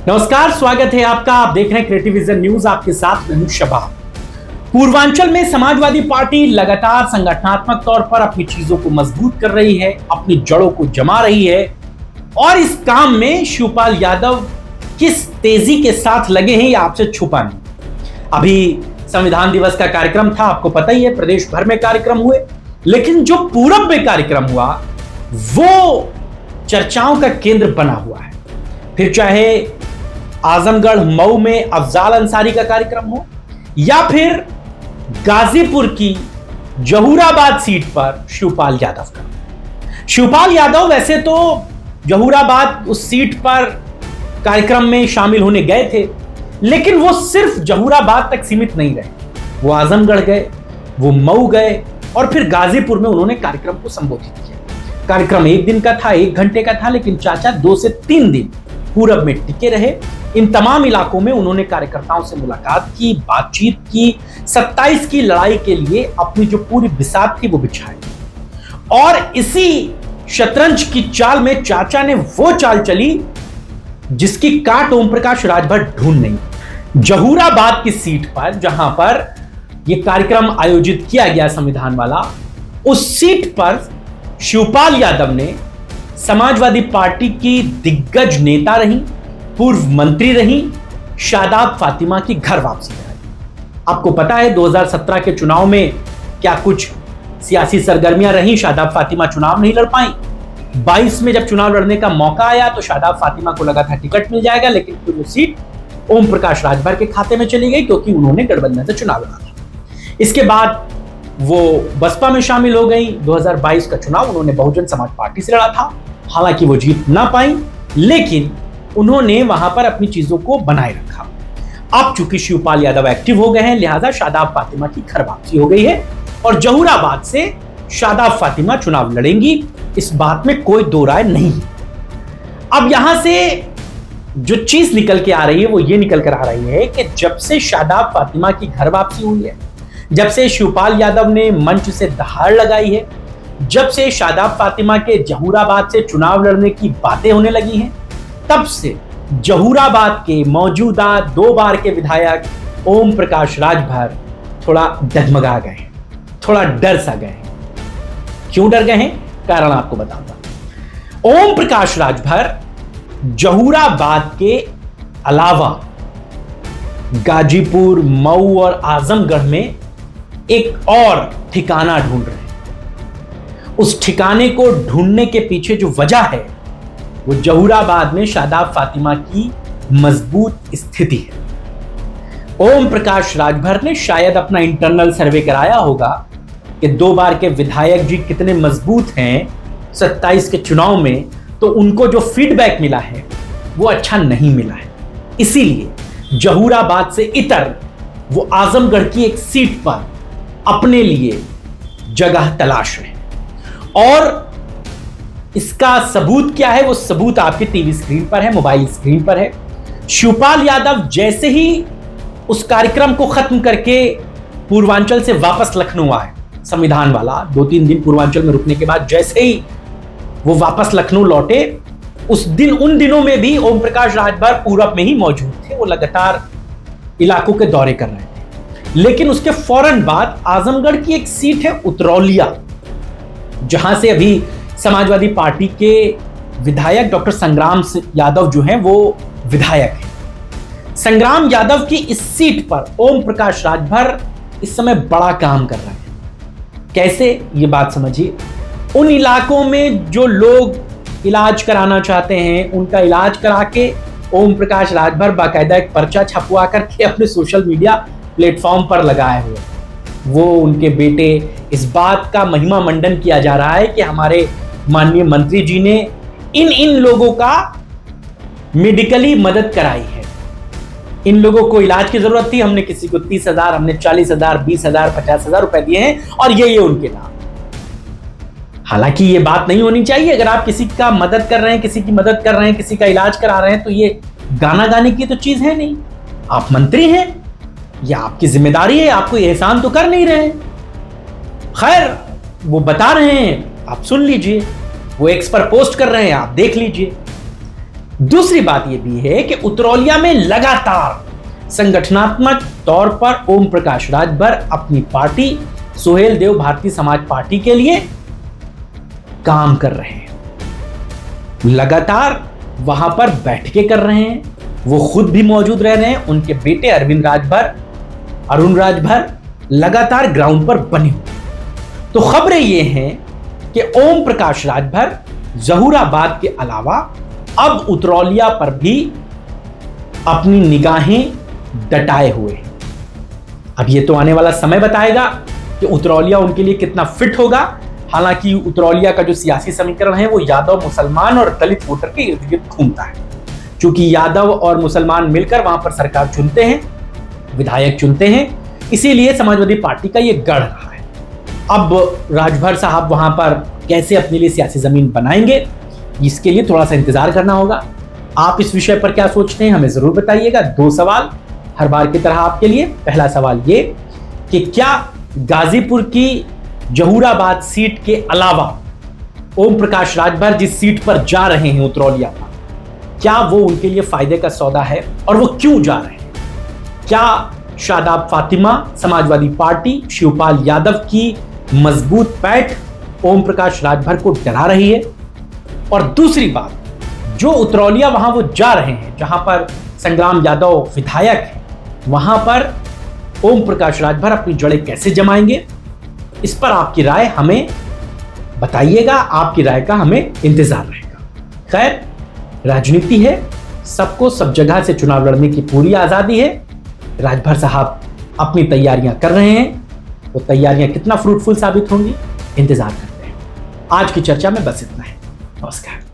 नमस्कार, स्वागत है आपका। आप देख रहे हैं क्रिएटिव विजन न्यूज, आपके साथ मैं हूं शबाब। पूर्वांचल में समाजवादी पार्टी लगातार संगठनात्मक तौर पर अपनी चीजों को मजबूत कर रही है, अपनी जड़ों को जमा रही है और इस काम में शिवपाल यादव किस तेजी के साथ लगे हैं, ये आपसे छुपा नहीं। अभी संविधान दिवस का कार्यक्रम था, आपको पता ही है, प्रदेश भर में कार्यक्रम हुए, लेकिन जो पूरब में कार्यक्रम हुआ वो चर्चाओं का केंद्र बना हुआ है। फिर चाहे आजमगढ़ मऊ में अफजाल अंसारी का कार्यक्रम हो या फिर गाजीपुर की जहूराबाद सीट पर शिवपाल यादव का। शिवपाल यादव वैसे तो जहूराबाद उस सीट पर कार्यक्रम में शामिल होने गए थे, लेकिन वो सिर्फ जहूराबाद तक सीमित नहीं रहे। वो आजमगढ़ गए, वो मऊ गए और फिर गाजीपुर में उन्होंने कार्यक्रम को संबोधित किया। कार्यक्रम एक दिन का था, 1 घंटे का था, लेकिन चाचा 2 से 3 दिन पूरब में टिके रहे। इन तमाम इलाकों में उन्होंने कार्यकर्ताओं से मुलाकात की, बातचीत की, 27 की लड़ाई के लिए अपनी जो पूरी बिसात थी वो बिछाई। और इसी शतरंज की चाल में चाचा ने वो चाल चली जिसकी काट ओम प्रकाश राजभर ढूंढ नहीं। जहूराबाद की सीट पर जहां पर यह कार्यक्रम आयोजित किया गया संविधान वाला, उस सीट पर शिवपाल यादव ने समाजवादी पार्टी की दिग्गज नेता रही, पूर्व मंत्री रही, शादाब फातिमा की घर वापसी कराई। आपको पता है 2017 के चुनाव में क्या कुछ सियासी सरगर्मियां रही। शादाब फातिमा चुनाव नहीं लड़ पाई। 22 में जब चुनाव लड़ने का मौका आया तो शादाब फातिमा को लगा था टिकट मिल जाएगा, लेकिन फिर वो सीट ओम प्रकाश राजभर के खाते में चली गई क्योंकि उन्होंने गठबंधन से चुनाव लड़ा था। इसके बाद वो बसपा में शामिल हो गई। 2022 का चुनाव उन्होंने बहुजन समाज पार्टी से लड़ा था, हालांकि वो जीत ना पाई, लेकिन उन्होंने वहां पर अपनी चीजों को बनाए रखा। अब चूंकि शिवपाल यादव एक्टिव हो गए हैं, लिहाजा शादाब फातिमा की घर वापसी हो गई है और जहूराबाद से शादाब फातिमा चुनाव लड़ेंगी, इस बात में कोई दो राय नहीं है। अब यहां से जो चीज निकल के आ रही है वो ये निकल कर आ रही है कि जब से शादाब फातिमा की घर वापसी हुई है, जब से शिवपाल यादव ने मंच से दहाड़ लगाई है, जब से शादाब फातिमा के जहूराबाद से चुनाव लड़ने की बातें होने लगी हैं, तब से जहूराबाद के मौजूदा 2 बार के विधायक ओम प्रकाश राजभर थोड़ा डगमगा गए, थोड़ा डर सा गए। क्यों डर गए हैं, कारण आपको बताऊंगा। ओम प्रकाश राजभर जहूराबाद के अलावा गाजीपुर, मऊ और आजमगढ़ में एक और ठिकाना ढूंढ रहे हैं। उस ठिकाने को ढूंढने के पीछे जो वजह है वो जहूराबाद में शादाब फातिमा की मजबूत स्थिति है। ओम प्रकाश राजभर ने शायद अपना इंटरनल सर्वे कराया होगा कि 2 बार के विधायक जी कितने मजबूत हैं 27 के चुनाव में, तो उनको जो फीडबैक मिला है वो अच्छा नहीं मिला है। इसीलिए जहूराबाद से इतर वो आजमगढ़ की एक सीट पर अपने लिए जगह तलाश रहे। और इसका सबूत क्या है, वो सबूत आपके टीवी स्क्रीन पर है, मोबाइल स्क्रीन पर है। शिवपाल यादव जैसे ही उस कार्यक्रम को खत्म करके पूर्वांचल से वापस लखनऊ आए, संविधान वाला 2-3 दिन पूर्वांचल में रुकने के बाद जैसे ही वो वापस लखनऊ लौटे, उस दिन उन दिनों में भी ओम प्रकाश राजभर पूरब में ही मौजूद थे। वो लगातार इलाकों के दौरे कर रहे थे, लेकिन उसके फौरन बाद आजमगढ़ की एक सीट है उतरौलिया, जहां से अभी समाजवादी पार्टी के विधायक डॉक्टर संग्राम यादव जो हैं वो विधायक हैं। संग्राम यादव की इस सीट पर ओम प्रकाश राजभर इस समय बड़ा काम कर रहे हैं। कैसे, ये बात समझिए। उन इलाकों में जो लोग इलाज कराना चाहते हैं, उनका इलाज करा के ओम प्रकाश राजभर बाकायदा एक पर्चा छपवा करके अपने सोशल मीडिया प्लेटफॉर्म पर लगाए हुए, वो उनके बेटे, इस बात का महिमा मंडन किया जा रहा है कि हमारे माननीय मंत्री जी ने इन लोगों का मेडिकली मदद कराई है। इन लोगों को इलाज की जरूरत थी, हमने किसी को 30,000, हमने 40,000, 20,000, 50,000 रुपए दिए हैं और ये उनके नाम। हालांकि ये बात नहीं होनी चाहिए। अगर आप किसी का मदद कर रहे हैं, किसी की मदद कर रहे हैं, किसी का इलाज करा रहे हैं, तो ये गाना गाने की तो चीज है नहीं। आप मंत्री हैं, यह आपकी जिम्मेदारी है, आपको एहसान तो कर नहीं रहे हैं। खैर, वो बता रहे हैं, आप सुन लीजिए। वो एक्स पर पोस्ट कर रहे हैं, आप देख लीजिए। दूसरी बात यह भी है कि उतरौलिया में लगातार संगठनात्मक तौर पर ओम प्रकाश राजभर अपनी पार्टी सुहेल देव भारतीय समाज पार्टी के लिए काम कर रहे हैं, लगातार वहां पर बैठकें कर रहे हैं, वो खुद भी मौजूद रह रहे हैं, उनके बेटे अरुण राजभर लगातार ग्राउंड पर बने हुए। तो खबरें ये हैं कि ओम प्रकाश राजभर जहूराबाद के अलावा अब उतरौलिया पर भी अपनी निगाहें डटाए हुए हैं। अब ये तो आने वाला समय बताएगा कि उतरौलिया उनके लिए कितना फिट होगा। हालांकि उतरौलिया का जो सियासी समीकरण है वो यादव, मुसलमान और दलित वोटर के इर्द गिर्द घूमता है, क्योंकि यादव और मुसलमान मिलकर वहां पर सरकार चुनते हैं, विधायक चुनते हैं, इसीलिए समाजवादी पार्टी का ये गढ़ रहा है। अब राजभर साहब वहां पर कैसे अपने लिए सियासी जमीन बनाएंगे, इसके लिए थोड़ा सा इंतजार करना होगा। आप इस विषय पर क्या सोचते हैं हमें जरूर बताइएगा। 2 सवाल हर बार की तरह आपके लिए। पहला सवाल ये कि क्या गाजीपुर की जहूराबाद सीट के अलावा ओम प्रकाश राजभर जिस सीट पर जा रहे हैं उतरौलिया पर, क्या वो उनके लिए फायदे का सौदा है और वो क्यों जा रहे हैं? क्या शादाब फातिमा समाजवादी पार्टी शिवपाल यादव की मजबूत पैठ ओम प्रकाश राजभर को डरा रही है? और दूसरी बात, जो उतरौलिया वहां वो जा रहे हैं जहां पर संग्राम यादव विधायक है, वहां पर ओम प्रकाश राजभर अपनी जड़ें कैसे जमाएंगे, इस पर आपकी राय हमें बताइएगा। आपकी राय का हमें इंतजार रहेगा। खैर, राजनीति है, सबको सब जगह से चुनाव लड़ने की पूरी आजादी है। राजभर साहब अपनी तैयारियां कर रहे हैं, वो तैयारियां कितना फ्रूटफुल साबित होंगी, इंतजार करते हैं। आज की चर्चा में बस इतना है। नमस्कार।